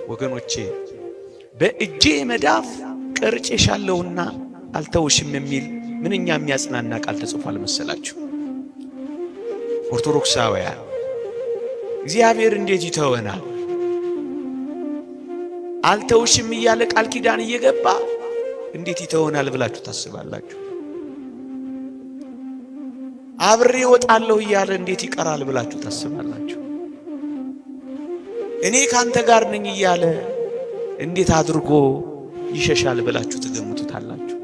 ወገኖቼ በእጄ መዳፍ ቀርጬሻለሁና አልተውሽም የሚል ምንኛ የሚያጽናና ቃል ተጽፏል መሰላችሁ? ኦርቶዶክሳውያን እግዚአብሔር እንዴት ይተወናል? አልተውሽም እያለ ቃል ኪዳን እየገባ እንዴት ይተወናል ብላችሁ ታስባላችሁ? አብሬ ወጣለሁ እያለ እንዴት ይቀራል ብላችሁ ታስባላችሁ? እኔ ካንተ ጋር ነኝ እያለ እንዴት አድርጎ ይሸሻል ብላችሁ ትገምቱታላችሁ?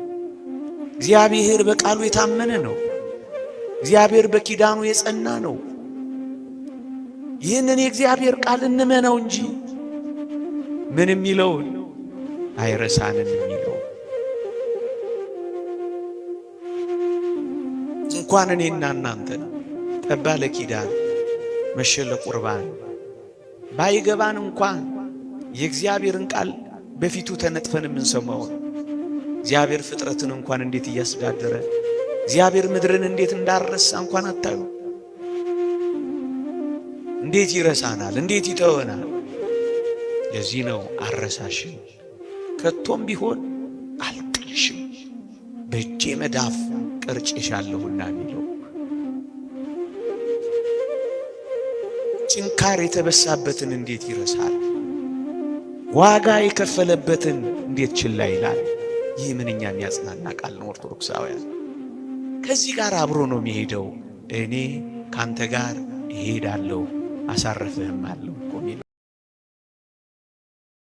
እግዚአብሔር በቃሉ የታመነ ነው። እግዚአብሔር በኪዳኑ የጸና ነው። ይህንን የእግዚአብሔር ቃል እንመነው እንጂ ምን የሚለውን አይረሳንም የሚለው እንኳን እኔና እናንተ ጠባ ለኪዳን መሸለ ቁርባን ባይገባን እንኳን የእግዚአብሔርን ቃል በፊቱ ተነጥፈን የምንሰማው እግዚአብሔር ፍጥረትን እንኳን እንዴት እያስዳደረ እግዚአብሔር ምድርን እንዴት እንዳረሳ እንኳን አታዩ? እንዴት ይረሳናል? እንዴት ይተወናል? ለዚህ ነው አረሳሽም ከቶም ቢሆን አልጥልሽም በእጄ መዳፍ ቀርጬሻለሁና የሚለው። ጭንካር የተበሳበትን እንዴት ይረሳል? ዋጋ የከፈለበትን እንዴት ችላ ይላል? ይህ ምንኛ የሚያጽናና ቃል ነው ኦርቶዶክሳውያን። ከዚህ ጋር አብሮ ነው የሚሄደው። እኔ ካንተ ጋር እሄዳለሁ አሳርፍህም አለው።